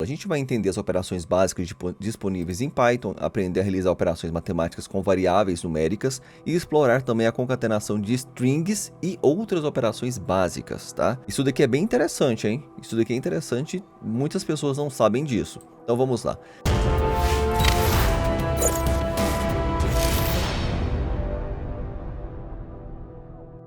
A gente vai entender as operações básicas disponíveis em Python, aprender a realizar operações matemáticas com variáveis numéricas e explorar também a concatenação de strings e outras operações básicas, tá? Isso daqui é bem interessante, hein? Isso daqui é interessante, muitas pessoas não sabem disso. Então vamos lá.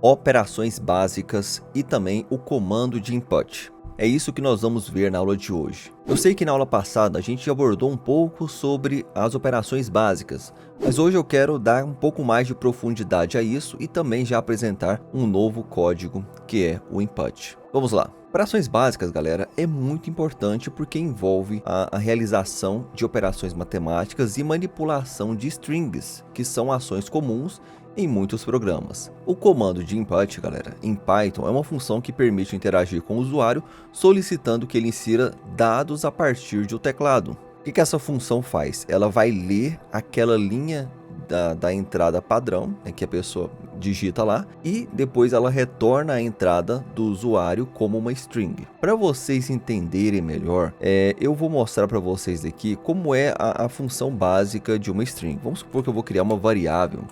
Operações básicas e também o comando de input. É isso que nós vamos ver na aula de hoje. Eu sei que na aula passada a gente abordou um pouco sobre as operações básicas, mas hoje eu quero dar um pouco mais de profundidade a isso e também já apresentar um novo código que é o input. Vamos lá. Operações básicas, galera, é muito importante porque envolve a realização de operações matemáticas e manipulação de strings, que são ações comuns em muitos programas. O comando de input, galera, em Python é uma função que permite interagir com o usuário solicitando que ele insira dados a partir de um teclado. O que essa função faz? Ela vai ler aquela linha da entrada padrão, que a pessoa digita lá, e depois ela retorna a entrada do usuário como uma string. Para vocês entenderem melhor, eu vou mostrar para vocês aqui como é a função básica de uma string. Vamos supor que eu vou criar uma variável.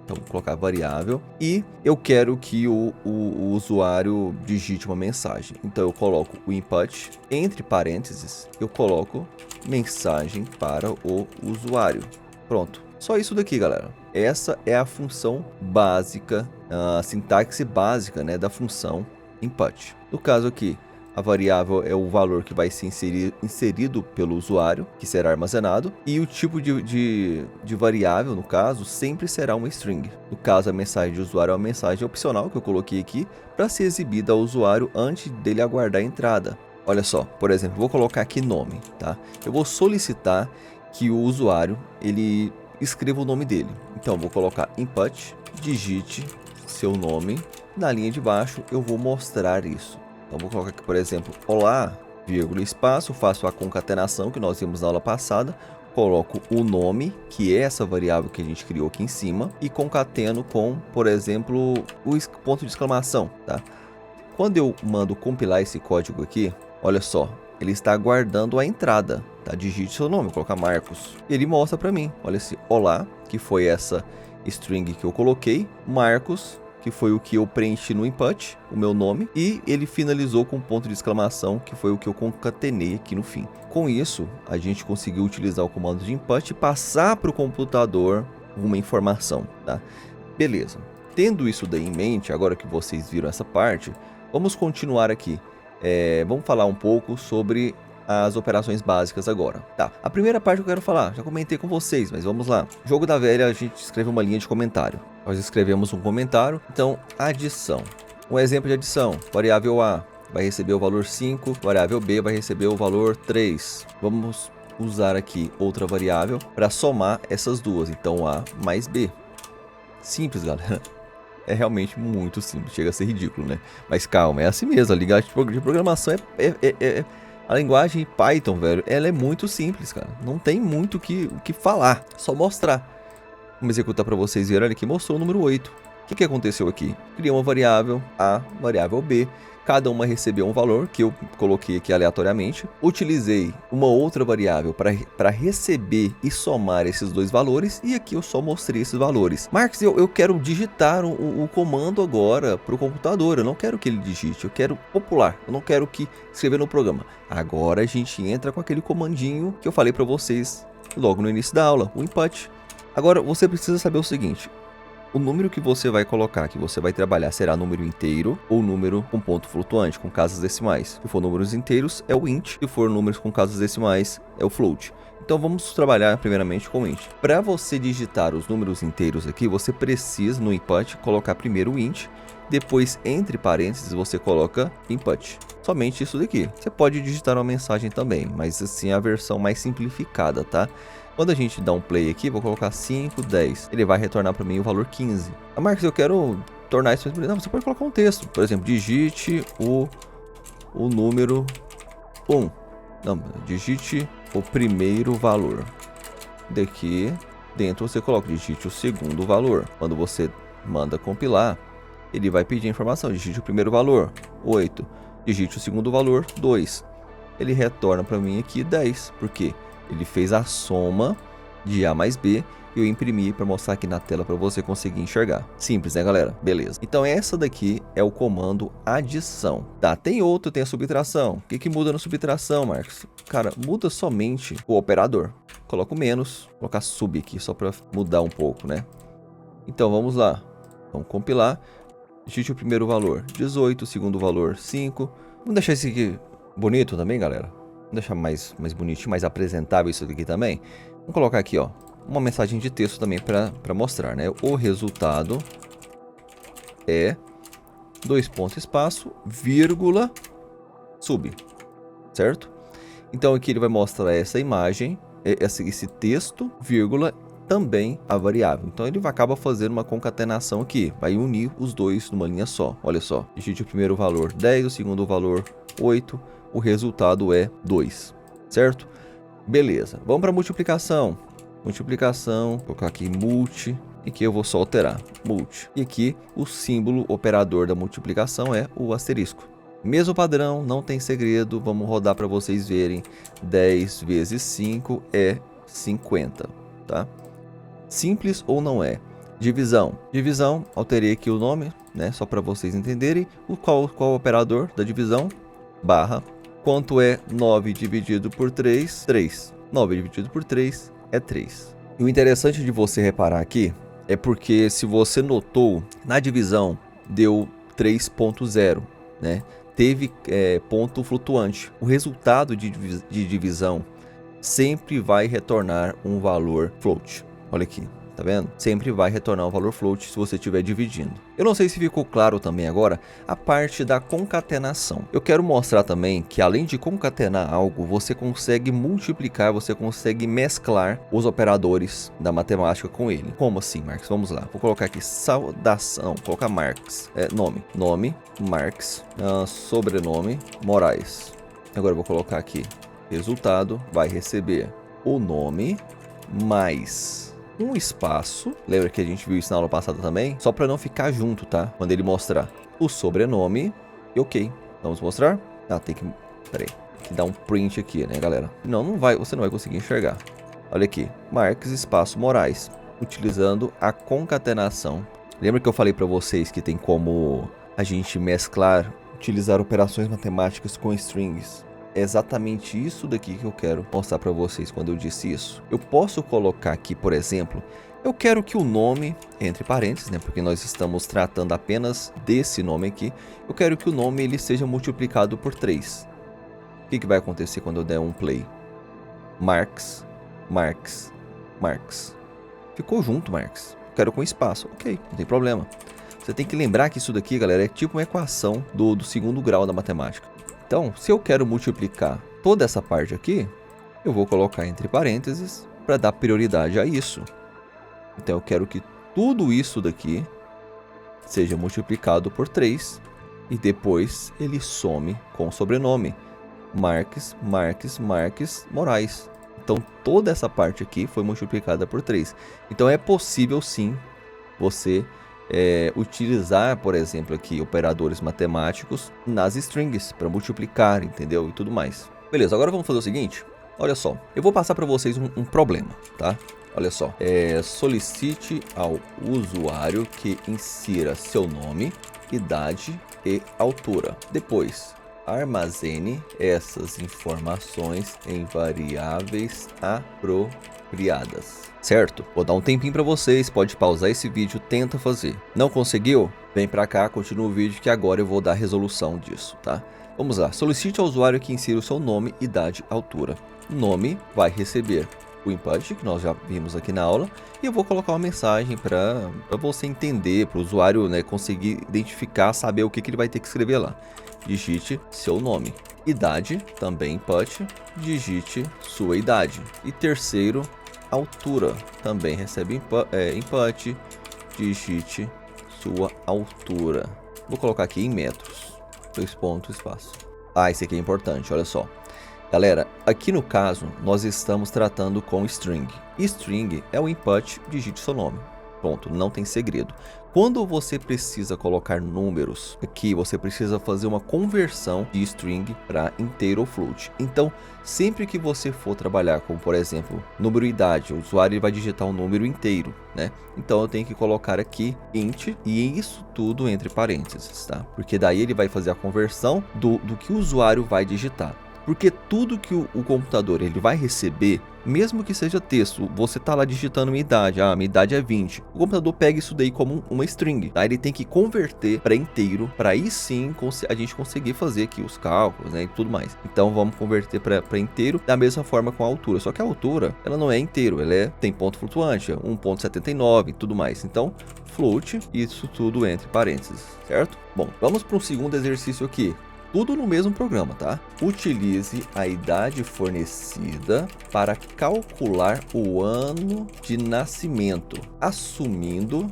Então, vou colocar variável e eu quero que o usuário digite uma mensagem. Então, eu coloco o input, entre parênteses, eu coloco mensagem para o usuário. Pronto. Só isso daqui, galera. Essa é a função básica, a sintaxe básica, né, da função input. No caso aqui, a variável é o valor que vai ser inserido pelo usuário, que será armazenado, e o tipo de variável, no caso, sempre será uma string. No caso, a mensagem de usuário é uma mensagem opcional que eu coloquei aqui para ser exibida ao usuário antes dele aguardar a entrada. Olha só, por exemplo, vou colocar aqui nome, tá? Eu vou solicitar que o usuário ele escreva o nome dele. Então, vou colocar input, digite seu nome. Na linha de baixo, eu vou mostrar isso. Então, vou colocar aqui, por exemplo, olá, vírgula, espaço, faço a concatenação que nós vimos na aula passada, coloco o nome, que é essa variável que a gente criou aqui em cima, e concateno com, por exemplo, o ponto de exclamação, tá? Quando eu mando compilar esse código aqui, olha só, ele está aguardando a entrada, tá? Digite seu nome, vou colocar Marcos. Ele mostra para mim, olha esse olá, que foi essa string que eu coloquei, Marcos, que foi o que eu preenchi no input, o meu nome, e ele finalizou com um ponto de exclamação, que foi o que eu concatenei aqui no fim. Com isso, a gente conseguiu utilizar o comando de input e passar para o computador uma informação, tá? Beleza. Tendo isso daí em mente, agora que vocês viram essa parte, vamos continuar aqui. Vamos falar um pouco sobre as operações básicas agora. Tá, a primeira parte que eu quero falar, já comentei com vocês, mas vamos lá. Jogo da velha, a gente escreve uma linha de comentário. Nós escrevemos um comentário, então adição. Um exemplo de adição, variável A vai receber o valor 5, variável B vai receber o valor 3. Vamos usar aqui outra variável para somar essas duas, então A mais B. Simples, galera. É realmente muito simples, chega a ser ridículo, né? Mas calma, é assim mesmo, a linguagem de programação a linguagem Python, velho, ela é muito simples, cara. Não tem muito o que falar, só mostrar. Vamos executar para vocês verem, olha aqui, mostrou o número 8. O que aconteceu aqui? Criei uma variável A, variável B, cada uma recebeu um valor que eu coloquei aqui aleatoriamente. Utilizei uma outra variável para receber e somar esses dois valores, e aqui eu só mostrei esses valores. Marcos, eu quero digitar o comando agora para o computador, eu não quero que ele digite, eu quero popular, eu não quero que escrever no programa. Agora a gente entra com aquele comandinho que eu falei para vocês logo no início da aula, o input. Agora você precisa saber o seguinte: o número que você vai colocar, que você vai trabalhar, será número inteiro ou número com ponto flutuante, com casas decimais. Se for números inteiros, é o int. Se for números com casas decimais, é o float. Então vamos trabalhar primeiramente com int. Para você digitar os números inteiros aqui, você precisa no input colocar primeiro o int, depois entre parênteses você coloca input. Somente isso daqui. Você pode digitar uma mensagem também, mas assim é a versão mais simplificada, tá? Quando a gente dá um play aqui, vou colocar 5, 10. Ele vai retornar para mim o valor 15. Ah, Marcos, eu quero tornar isso... Não, você pode colocar um texto. Por exemplo, digite o número 1. Não, digite o primeiro valor. Daqui dentro você coloca, digite o segundo valor. Quando você manda compilar, ele vai pedir a informação. Digite o primeiro valor, 8. Digite o segundo valor, 2. ele retorna para mim aqui 10, porque ele fez a soma de A mais B e eu imprimi para mostrar aqui na tela para você conseguir enxergar. Simples, né, galera? Beleza. Então essa daqui é o comando adição. Tá, tem outro, tem a subtração. O que muda na subtração, Marcos? Cara, muda somente o operador. Coloco menos, vou colocar sub aqui só para mudar um pouco, né? Então vamos lá. Vamos compilar. Digite o primeiro valor 18, o segundo valor 5. Vamos deixar esse aqui bonito também, galera. Vamos deixar mais bonitinho, mais apresentável isso aqui também. Vamos colocar aqui, ó, uma mensagem de texto também para mostrar, né? O resultado é espaço, vírgula, sub, certo? Então aqui ele vai mostrar essa imagem, esse texto, vírgula, também a variável. Então ele acaba fazendo uma concatenação aqui, vai unir os dois numa linha só. Olha só, digite o primeiro valor 10, o segundo valor 8, o resultado é 2, certo? Beleza, vamos para multiplicação. Multiplicação, vou colocar aqui multi, e aqui eu vou só alterar, multi. E aqui o símbolo operador da multiplicação é o asterisco. Mesmo padrão, não tem segredo, vamos rodar para vocês verem. 10 vezes 5 é 50, tá? Simples ou não é? Divisão. Divisão, alterei aqui o nome, né? Só para vocês entenderem. Qual o operador da divisão? Barra. Quanto é 9 dividido por 3? 3. 9 dividido por 3 é 3. E o interessante de você reparar aqui é porque se você notou, na divisão deu 3.0, né? Teve ponto flutuante. O resultado de divisão sempre vai retornar um valor float. Olha aqui, tá vendo? Sempre vai retornar um valor float se você estiver dividindo. Eu não sei se ficou claro também agora a parte da concatenação. Eu quero mostrar também que além de concatenar algo, você consegue multiplicar, você consegue mesclar os operadores da matemática com ele. Como assim, Marcos? Vamos lá. Vou colocar aqui saudação, vou colocar Marx, nome, Marx, sobrenome, Moraes. Agora eu vou colocar aqui, resultado, vai receber o nome mais um espaço, lembra que a gente viu isso na aula passada também? Só para não ficar junto, tá? Quando ele mostrar o sobrenome e ok. Vamos mostrar? Ah, tem que... Peraí. Tem que dar um print aqui, né, galera? Não vai, você não vai conseguir enxergar. Olha aqui. Marques, espaço, Moraes. Utilizando a concatenação. Lembra que eu falei para vocês que tem como a gente mesclar, utilizar operações matemáticas com strings? É exatamente isso daqui que eu quero mostrar para vocês quando eu disse isso. Eu posso colocar aqui, por exemplo, eu quero que o nome, entre parênteses, né, porque nós estamos tratando apenas desse nome aqui, eu quero que o nome ele seja multiplicado por 3. O que vai acontecer quando eu der um play? Marx, Marx, Marx. Ficou junto, Marx. Quero com espaço. Ok, não tem problema. Você tem que lembrar que isso daqui, galera, é tipo uma equação do segundo grau da matemática. Então, se eu quero multiplicar toda essa parte aqui, eu vou colocar entre parênteses para dar prioridade a isso. Então, eu quero que tudo isso daqui seja multiplicado por 3 e depois ele some com o sobrenome. Marques, Marques, Marques, Moraes. Então, toda essa parte aqui foi multiplicada por 3. Então, é possível sim você utilizar, por exemplo, aqui operadores matemáticos nas strings para multiplicar, entendeu? E tudo mais. Beleza, agora vamos fazer o seguinte. Olha só, eu vou passar para vocês um problema, tá? Olha só, solicite ao usuário que insira seu nome, idade e altura. Depois, armazene essas informações em variáveis apropriadas. Certo? Vou dar um tempinho para vocês, pode pausar esse vídeo, tenta fazer. Não conseguiu? Vem para cá, continua o vídeo que agora eu vou dar a resolução disso, tá? Vamos lá, solicite ao usuário que insira o seu nome, idade, altura. Nome vai receber o input, que nós já vimos aqui na aula, e eu vou colocar uma mensagem para você entender, para o usuário, né, conseguir identificar, saber o que ele vai ter que escrever lá. Digite seu nome. Idade, também input, digite sua idade. E terceiro, altura, também recebe input, digite sua altura. Vou colocar aqui em metros, 2 pontos, espaço. Ah, esse aqui é importante, olha só. Galera, aqui no caso, nós estamos tratando com string. String é o input, digite seu nome. Pronto, não tem segredo. Quando você precisa colocar números aqui, você precisa fazer uma conversão de string para inteiro ou float. Então, sempre que você for trabalhar com, por exemplo, número e idade, o usuário vai digitar um número inteiro, né? Então, eu tenho que colocar aqui int e isso tudo entre parênteses, tá? Porque daí ele vai fazer a conversão do que o usuário vai digitar. Porque tudo que o computador ele vai receber, mesmo que seja texto, você tá lá digitando minha idade, minha idade é 20. O computador pega isso daí como uma string, tá? Ele tem que converter para inteiro, para aí sim a gente conseguir fazer aqui os cálculos, né, e tudo mais. Então vamos converter para inteiro da mesma forma com a altura. Só que a altura, ela não é inteiro, tem ponto flutuante, 1.79 e tudo mais. Então, float, isso tudo entre parênteses, certo? Bom, vamos para um segundo exercício aqui. Tudo no mesmo programa, tá? Utilize a idade fornecida para calcular o ano de nascimento, assumindo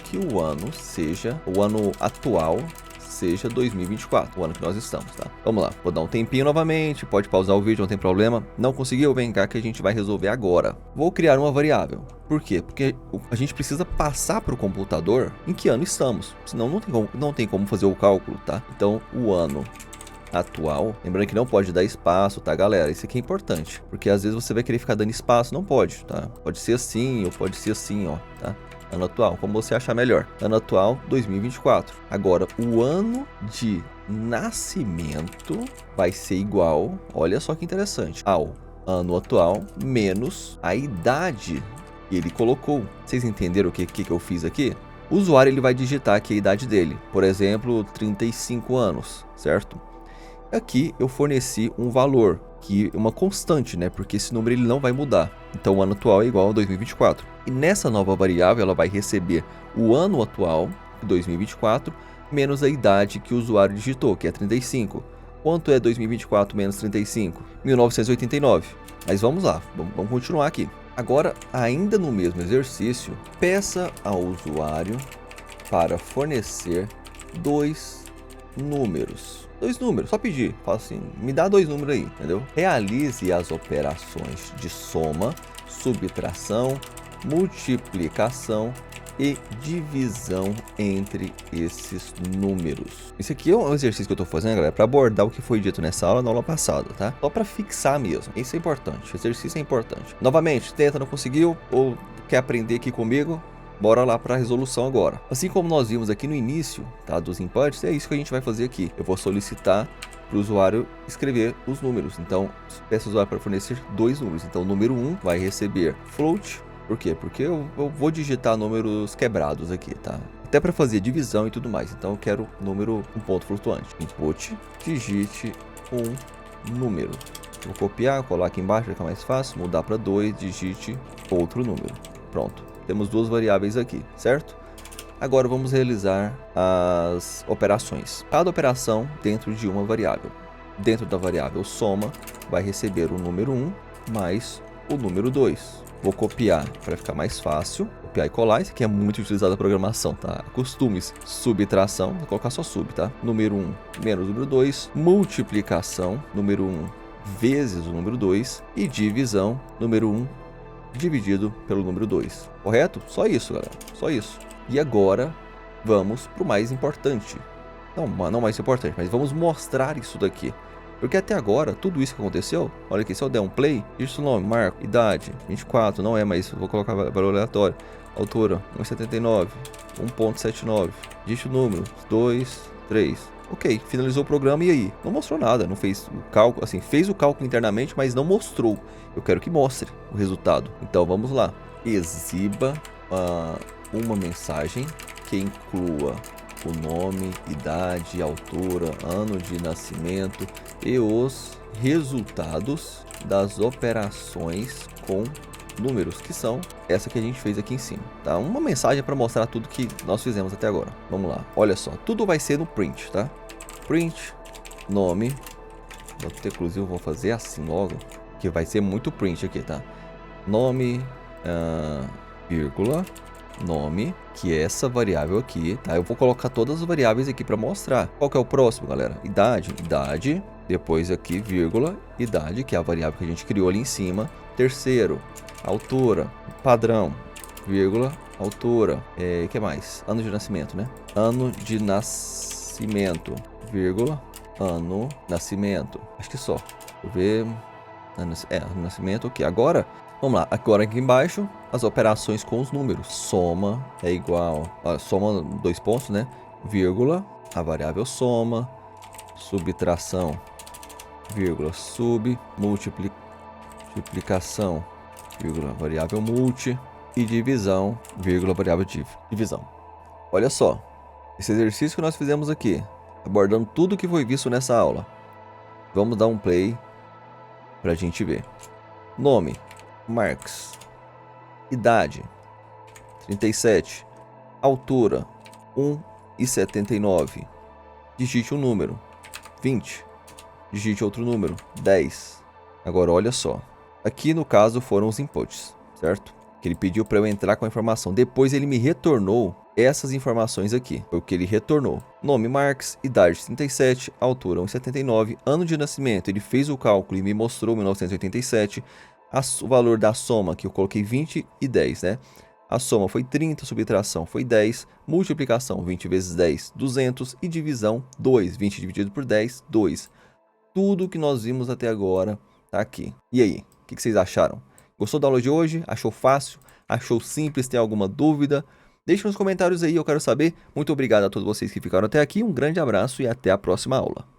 que o ano atual seja 2024, o ano que nós estamos, tá? Vamos lá, vou dar um tempinho novamente, pode pausar o vídeo, não tem problema. Não conseguiu? Vem cá que a gente vai resolver agora. Vou criar uma variável. Por quê? Porque a gente precisa passar para o computador em que ano estamos, senão não tem como fazer o cálculo, tá? Então, o ano atual, lembrando que não pode dar espaço, tá, galera? Isso aqui é importante, porque às vezes você vai querer ficar dando espaço, não pode, tá? Pode ser assim ou pode ser assim, ó, tá? Ano atual, como você achar melhor. Ano atual, 2024. Agora, o ano de nascimento vai ser igual, olha só que interessante, ao ano atual menos a idade que ele colocou. Vocês entenderam o que eu fiz aqui? O usuário ele vai digitar aqui a idade dele, por exemplo, 35 anos, certo? Aqui eu forneci um valor, que é uma constante, né? Porque esse número ele não vai mudar. Então o ano atual é igual a 2024. E nessa nova variável ela vai receber o ano atual, 2024, menos a idade que o usuário digitou, que é 35. Quanto é 2024 menos 35? 1989. Mas vamos lá, vamos continuar aqui. Agora, ainda no mesmo exercício, peça ao usuário para fornecer dois números, só pedir, fala assim, me dá dois números aí, entendeu? Realize as operações de soma, subtração, multiplicação e divisão entre esses números. Isso aqui é um exercício que eu tô fazendo, galera, para abordar o que foi dito nessa aula, na aula passada, tá? Só para fixar mesmo. Isso é importante, o exercício é importante. Novamente, tenta, não conseguiu ou quer aprender aqui comigo? Bora lá para a resolução agora. Assim como nós vimos aqui no início, tá, dos inputs, é isso que a gente vai fazer aqui. Eu vou solicitar para o usuário escrever os números. Então, peço ao usuário para fornecer dois números. Então, o número 1 vai receber float. Por quê? Porque eu vou digitar números quebrados aqui, tá? Até para fazer divisão e tudo mais. Então, eu quero número um ponto flutuante. Input, digite um número. Vou copiar, colar aqui embaixo, fica mais fácil. Mudar para 2, digite outro número. Pronto. Temos duas variáveis aqui, certo? Agora vamos realizar as operações. Cada operação dentro de uma variável. Dentro da variável soma, vai receber o número 1 mais o número 2. Vou copiar para ficar mais fácil. Copiar e colar, isso aqui é muito utilizado na programação, tá? Costumes, subtração, vou colocar só sub, tá? Número 1 menos número 2. Multiplicação, número 1 vezes o número 2. E divisão, número 1 dividido pelo número 2, correto? Só isso, galera, só isso. E agora, vamos para o mais importante. Não mais importante, mas vamos mostrar isso daqui. Porque até agora, tudo isso que aconteceu, olha aqui, se eu der um play, digita o nome, marco, idade, 24, não é mais, vou colocar valor aleatório. Altura, 1,79, 1,79, digite o número, 2, 3. Ok, finalizou o programa e aí? Não mostrou nada, não fez o cálculo, assim, fez o cálculo internamente, mas não mostrou. Eu quero que mostre o resultado. Então vamos lá. Exiba uma mensagem que inclua o nome, idade, altura, ano de nascimento e os resultados das operações com números, que são essa que a gente fez aqui em cima, tá? Uma mensagem para mostrar tudo que nós fizemos até agora. Vamos lá, olha só, tudo vai ser no print, tá? Print, nome, inclusive eu vou fazer assim logo, que vai ser muito print aqui, tá? Nome, vírgula, nome, que é essa variável aqui, tá? Eu vou colocar todas as variáveis aqui para mostrar. Qual que é o próximo, galera? Idade, depois aqui, vírgula, idade, que é a variável que a gente criou ali em cima. Terceiro, altura, padrão, vírgula, altura, que mais? Ano de nascimento, né? Ano de nascimento, vírgula, ano, nascimento. Acho que só. Deixa eu ver. Ano nascimento, ok. Agora, vamos lá. Agora aqui embaixo, as operações com os números. Soma é igual, soma 2 pontos, né? Vírgula, a variável soma, subtração, vírgula, multiplicação, vírgula, variável multi, e divisão, vírgula, variável divisão. Olha só, esse exercício que nós fizemos aqui, abordando tudo que foi visto nessa aula. Vamos dar um play para a gente ver. Nome, Marx. Idade, 37. Altura, 1,79. Digite um número, 20. Digite outro número, 10. Agora olha só. Aqui no caso foram os inputs, certo? Que ele pediu para eu entrar com a informação. Depois ele me retornou essas informações aqui. Foi o que ele retornou. Nome Marx, idade 37, altura 1,79, ano de nascimento. Ele fez o cálculo e me mostrou 1987. O valor da soma, que eu coloquei 20 e 10, né? A soma foi 30, subtração foi 10, multiplicação 20 vezes 10, 200 e divisão 2. 20 dividido por 10, 2. Tudo que nós vimos até agora tá aqui. E aí, o que vocês acharam? Gostou da aula de hoje? Achou fácil? Achou simples? Tem alguma dúvida? Deixe nos comentários aí, eu quero saber. Muito obrigado a todos vocês que ficaram até aqui, um grande abraço e até a próxima aula.